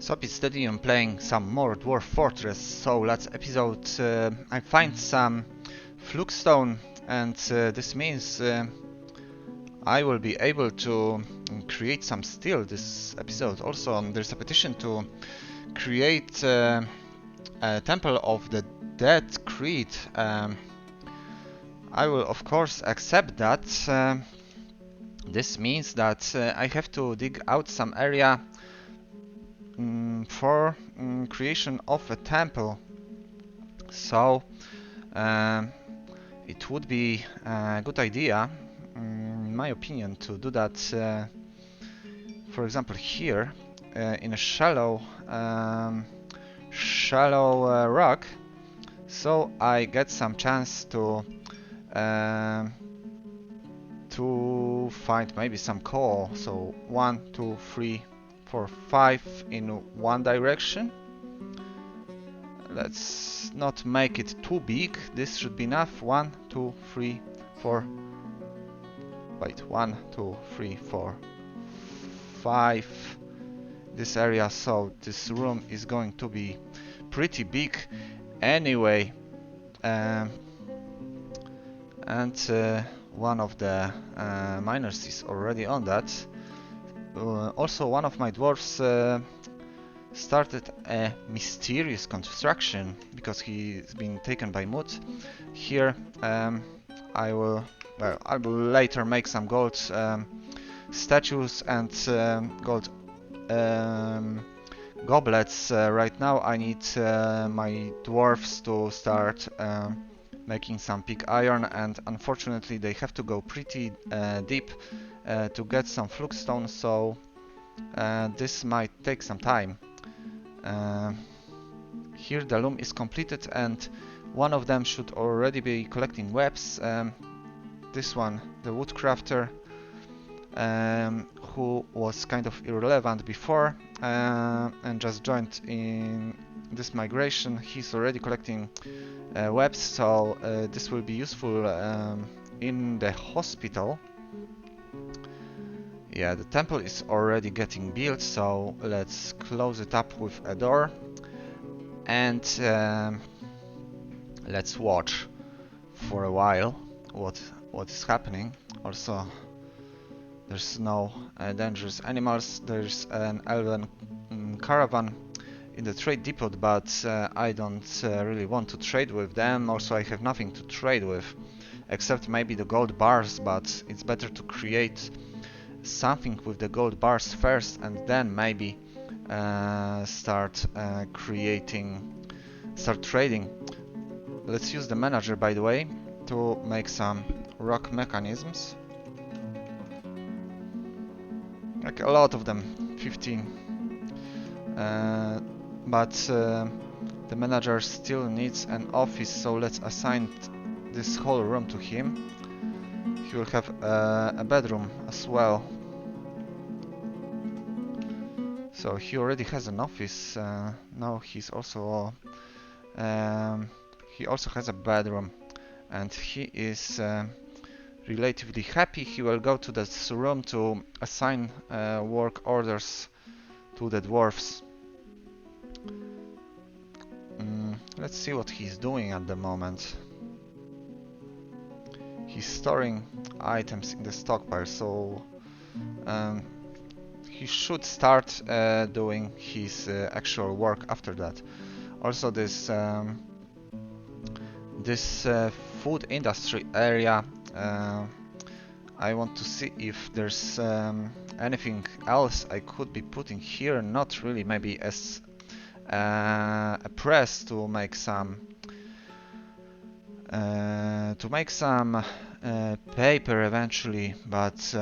Sup, it's Steady. I'm playing some more Dwarf Fortress. So last episode I find some flukestone, and this means I will be able to create some steel this episode. Also, there's a petition to create a Temple of the Dead Creed. I will of course accept that. This means that I have to dig out some area for creation of a temple. So it would be a good idea, in my opinion, to do that, for example, here in a shallow rock, so I get some chance to find maybe some coal. So 1, 2, 3, 4, 5 in one direction. Let's not make it too big. This should be enough. 1, 2, 3, 4. Wait, 1, 2, 3, 4, 5. This area, so this room is going to be pretty big anyway. And one of the miners is already on that. Also, one of my dwarfs started a mysterious construction because he's been taken by mood. Here I will later make some gold statues and gold goblets. Right now I need my dwarfs to start making some pig iron, and unfortunately they have to go pretty deep to get some flukestone, so this might take some time. Here the loom is completed and one of them should already be collecting webs. This one, the woodcrafter, who was kind of irrelevant before and just joined in this migration, he's already collecting webs, so this will be useful in the hospital. Yeah, the temple is already getting built, so let's close it up with a door and let's watch for a while what is happening. Also, there's no dangerous animals. There's an elven caravan in the trade depot, but I don't really want to trade with them. Also, I have nothing to trade with except maybe the gold bars, but it's better to create something with the gold bars first and then maybe start trading. Let's use the manager, by the way, to make some rock mechanisms, like a lot of them, 15, but the manager still needs an office, so let's assign this whole room to him. He will have a bedroom as well. So he already has an office. Now he also has a bedroom, and he is relatively happy. He will go to this room to assign work orders to the dwarfs. Let's see what he's doing at the moment. He's storing items in the stockpile, so he should start doing his actual work after that. Also, this food industry area, I want to see if there's anything else I could be putting here. Not really, maybe as a press to make some paper eventually, but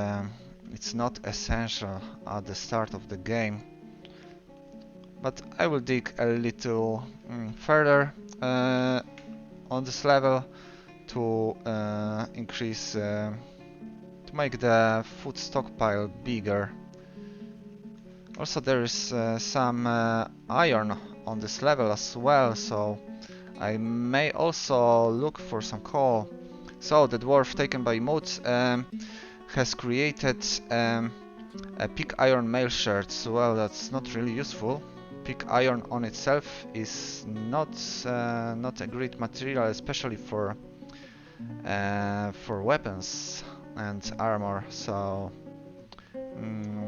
it's not essential at the start of the game. But I will dig a little further on this level to increase, to make the food stockpile bigger. Also, there is some iron on this level as well, so I may also look for some coal. So the dwarf taken by Mood has created a pig iron mail shirt. So, well, that's not really useful. pig iron on itself is not a great material, especially for weapons and armor. So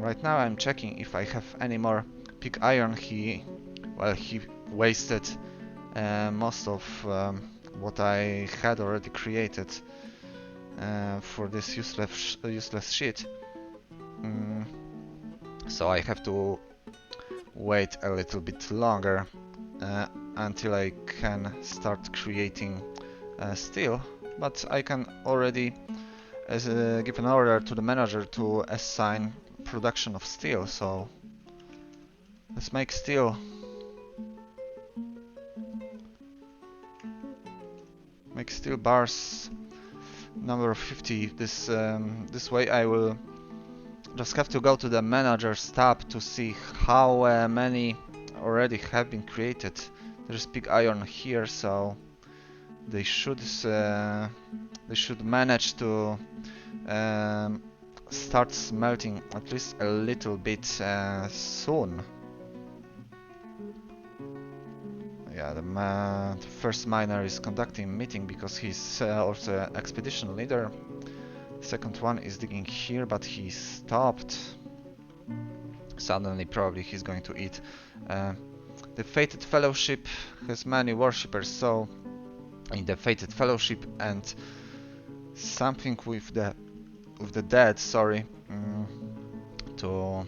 right now I'm checking if I have any more pig iron. He wasted most of what I had already created for this useless shit. So I have to wait a little bit longer until I can start creating steel, but I can already give an order to the manager to assign production of steel. So let's make steel. Make steel bars number 50. This way I will just have to go to the manager's tab to see how many already have been created. There's pig iron here, so they should manage to start smelting at least a little bit soon. Yeah, the first miner is conducting a meeting because he's also expedition leader. Second one is digging here, but he stopped. Suddenly, probably he's going to eat. The Fated Fellowship has many worshippers, so in the Fated Fellowship and something with the dead, sorry, to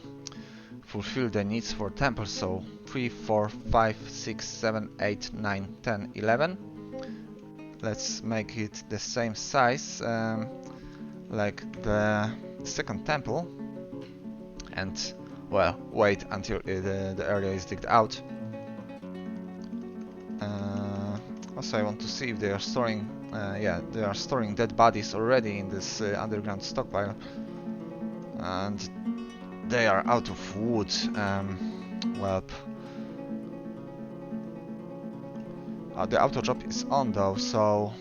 fulfill the needs for temples. So 3, 4, 5, 6, 7, 8, 9, 10, 11. Let's make it the same size like the second temple, and well, wait until the area is digged out. Also, I want to see if they are storing. Yeah, they are storing dead bodies already in this underground stockpile, and they are out of wood. Well, the auto job is on though, so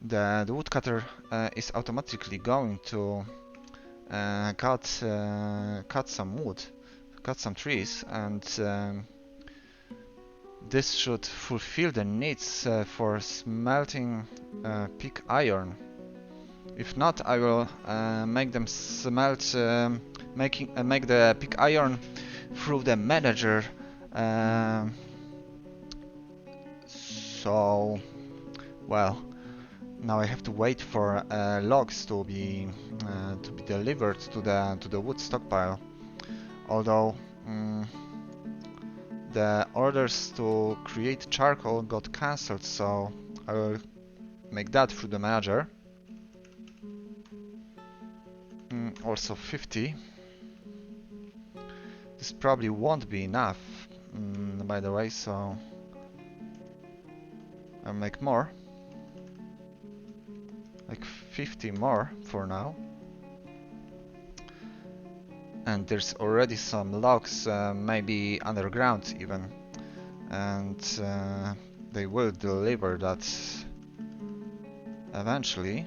the woodcutter is automatically going to cut some wood, cut some trees, and this should fulfill the needs for smelting pig iron. If not, I will make them smelt, make the pig iron through the manager. So, well, now I have to wait for logs to be delivered to the wood stockpile. Although the orders to create charcoal got cancelled, so I will make that through the manager. Also 50. This probably won't be enough, by the way, so I'll make more. Like 50 more for now. And there's already some logs, maybe underground even, and they will deliver that eventually.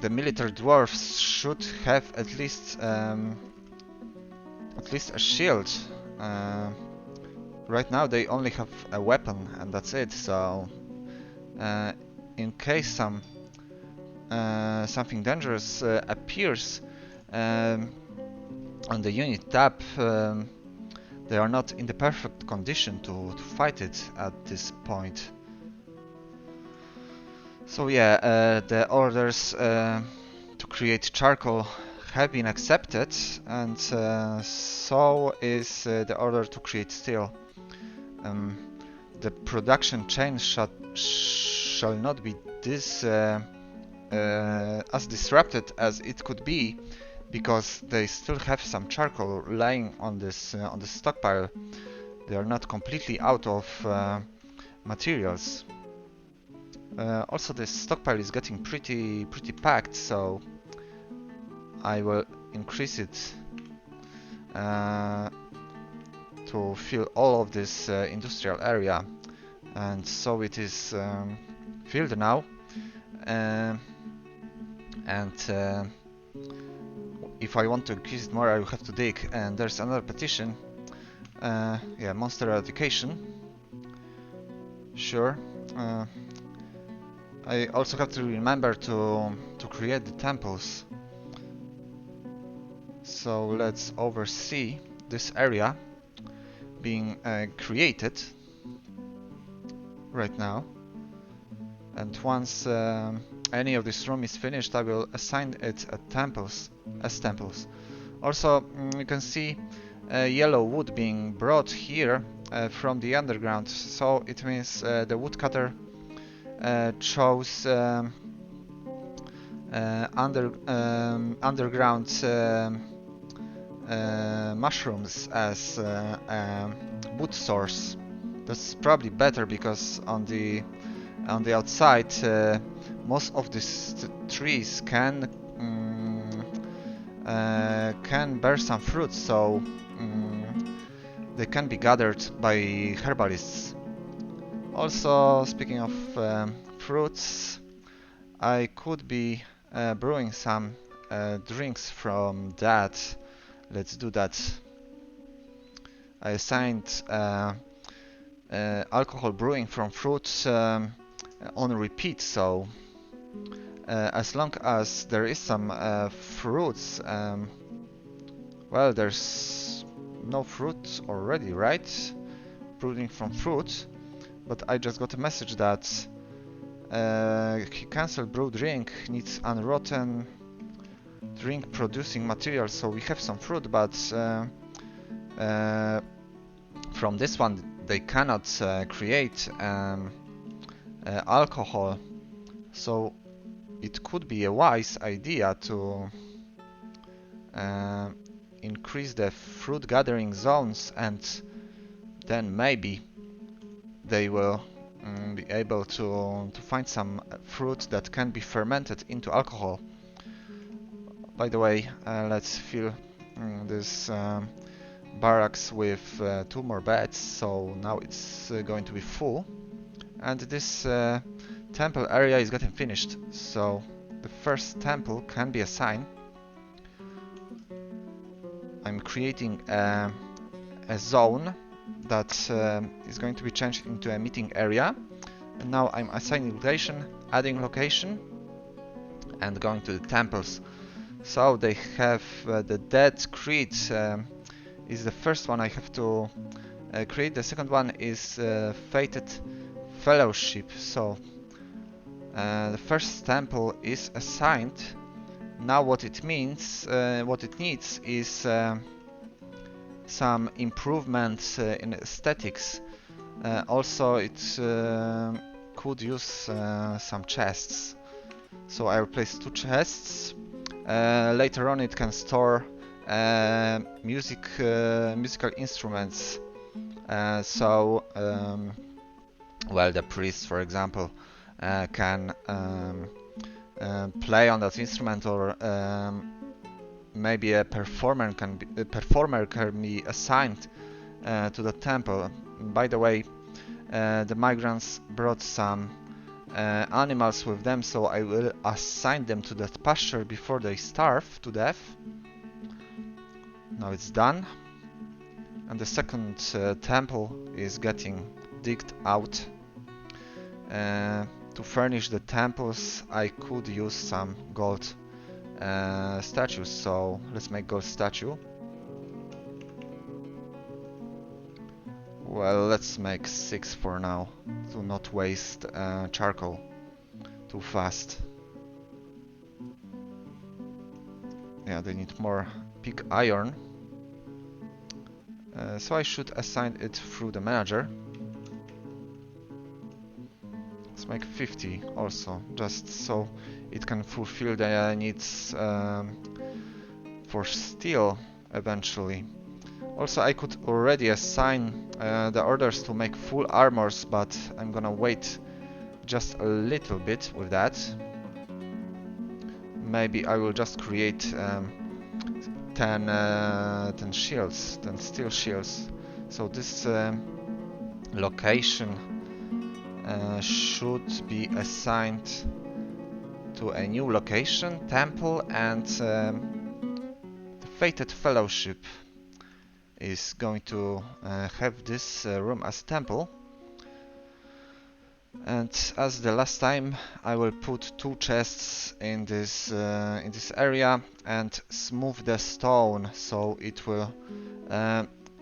The military dwarfs should have at least a shield. Right now they only have a weapon and that's it. So in case something dangerous appears on the unit tab, they are not in the perfect condition to fight it at this point. So yeah, the orders to create charcoal have been accepted, and so is the order to create steel. The production chain shall not be this as disrupted as it could be, because they still have some charcoal lying on this stockpile. They are not completely out of materials. Also, this stockpile is getting pretty packed, so I will increase it to fill all of this industrial area, and so it is filled now. and if I want to increase it more, I will have to dig. And there's another petition. Yeah, monster eradication. Sure. I also have to remember to create the temples. So let's oversee this area being created right now. And once any of this room is finished, I will assign it as temples. Also, you can see yellow wood being brought here from the underground. So it means the woodcutter chose underground mushrooms as wood source. That's probably better because on the outside most of these trees can bear some fruits, so they can be gathered by herbalists. Also, speaking of fruits, I could be brewing some drinks from that. Let's do that. I assigned alcohol brewing from fruits on repeat, so as long as there is some fruits, well, there's no fruit already, right? Brewing from fruit, but I just got a message that cancelled brew drink needs unrotten drink producing material, so we have some fruit, but from this one they cannot create alcohol, so it could be a wise idea to increase the fruit gathering zones, and then maybe they will be able to find some fruit that can be fermented into alcohol. By the way, let's fill this barracks with 2 more beds, so now it's going to be full. And this temple area is getting finished, so the first temple can be assigned. I'm creating a zone that is going to be changed into a meeting area, and now I'm assigning location, adding location, and going to the temples. So they have the Dead Creed is the first one I have to create. The second one is Fated Fellowship. So the first temple is assigned. Now what it means, what it needs is some improvements in aesthetics. Also it could use some chests. So I replace 2 chests. Later on it can store musical instruments. So well, the priest, for example, can play on that instrument, or maybe a performer can be assigned to the temple. By the way, the migrants brought some animals with them, so I will assign them to that pasture before they starve to death. Now it's done, and the second temple is getting digged out. To furnish the temples, I could use some gold statues, so let's make gold statue. Well, let's make 6 for now, to not waste charcoal too fast. Yeah, they need more pig iron. So I should assign it through the manager. Let's make 50 also, just so it can fulfill the needs for steel eventually. Also, I could already assign the orders to make full armors, but I'm gonna wait just a little bit with that. Maybe I will just create 10 shields, 10 steel shields. So this location should be assigned to a new location, temple, and the Fated Fellowship is going to have this room as temple. And as the last time, I will put 2 chests in this area and smooth the stone, so it will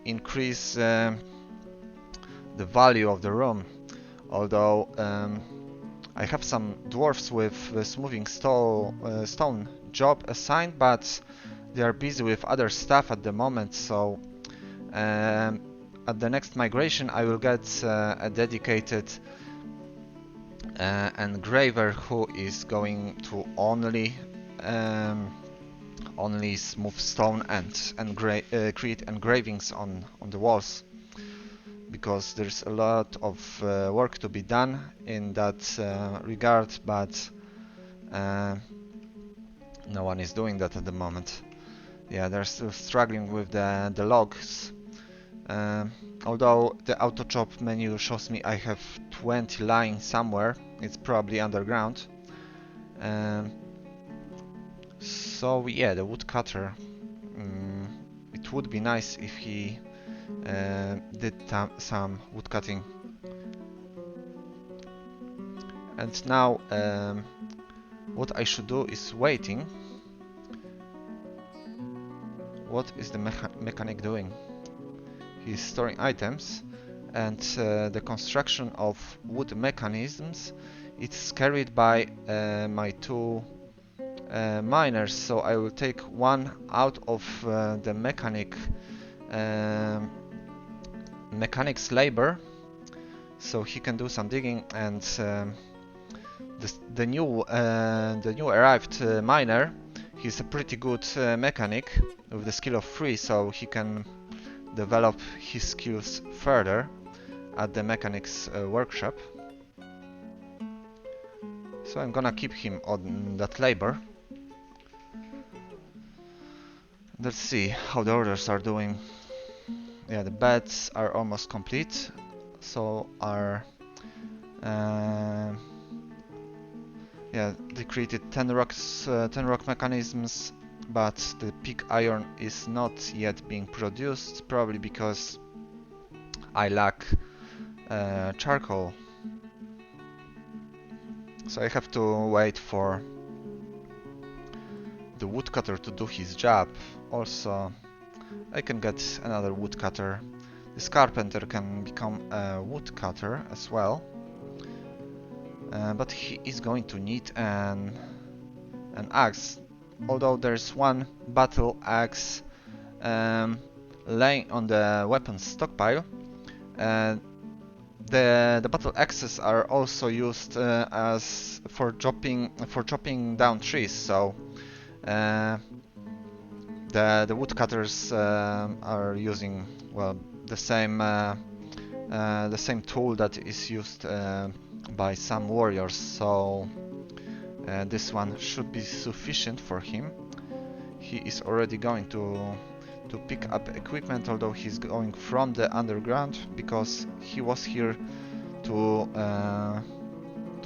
increase the value of the room. Although I have some dwarfs with smoothing stone job assigned, but they are busy with other stuff at the moment, so at the next migration I will get a dedicated engraver who is going to only smooth stone and create engravings on the walls, because there's a lot of work to be done in that regard, but no one is doing that at the moment. Yeah, they're still struggling with the logs. Although the auto chop menu shows me I have 20 lying somewhere, it's probably underground. So yeah, the woodcutter. It would be nice if he did some woodcutting. And now what I should do is waiting. What is the mechanic doing? He's storing items, and the construction of wood mechanisms, it's carried by my 2 miners, so I will take one out of the mechanic's labor, so he can do some digging, and the new arrived miner, he's a pretty good mechanic with the skill of 3, so he can develop his skills further at the mechanic's workshop. So I'm gonna keep him on that labor. Let's see how the orders are doing. Yeah, the beds are almost complete. So are yeah, they created 10 rock mechanisms, but the pig iron is not yet being produced, probably because I lack charcoal. So I have to wait for the woodcutter to do his job. Also, I can get another woodcutter. This carpenter can become a woodcutter as well. But he is going to need an axe. Although there's one battle axe laying on the weapons stockpile. The battle axes are also used as for chopping down trees. So the woodcutters are using, well, the same tool that is used by some warriors. So this one should be sufficient for him. He is already going to pick up equipment, although he's going from the underground because he was here to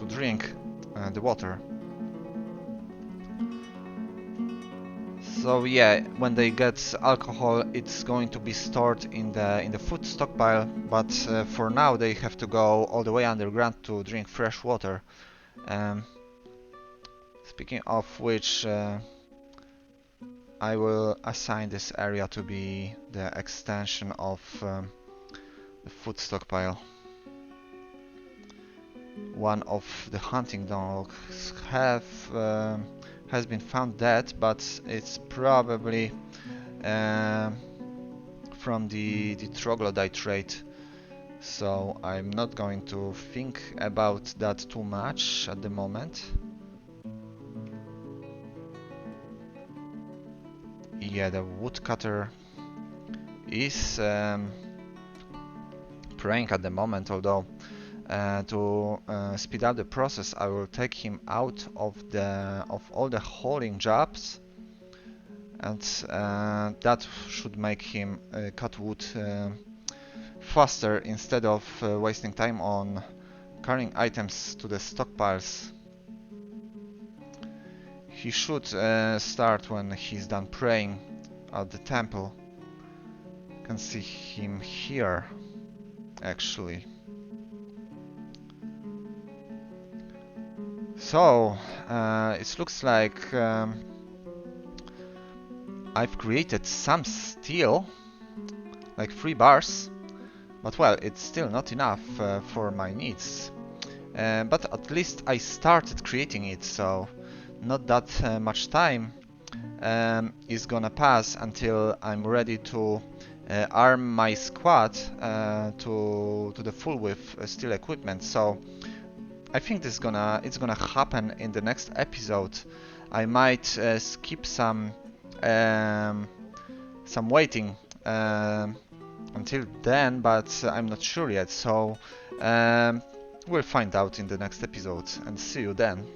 drink the water. So yeah, when they get alcohol, it's going to be stored in the food stockpile, but for now they have to go all the way underground to drink fresh water. Speaking of which, I will assign this area to be the extension of the food stockpile. One of the hunting dogs has been found dead, but it's probably from the troglodyte rate. So I'm not going to think about that too much at the moment. Yeah, the woodcutter is praying at the moment, although to speed up the process, I will take him out of all the hauling jobs, and that should make him cut wood faster instead of wasting time on carrying items to the stockpiles. He should start when he's done praying at the temple. Can see him here, actually. So, it looks like I've created some steel, like 3 bars, but well, it's still not enough for my needs. But at least I started creating it, so not that much time is gonna pass until I'm ready to arm my squad to the full with steel equipment. So I think it's gonna happen in the next episode. I might skip some waiting until then, but I'm not sure yet. So we'll find out in the next episode, and see you then.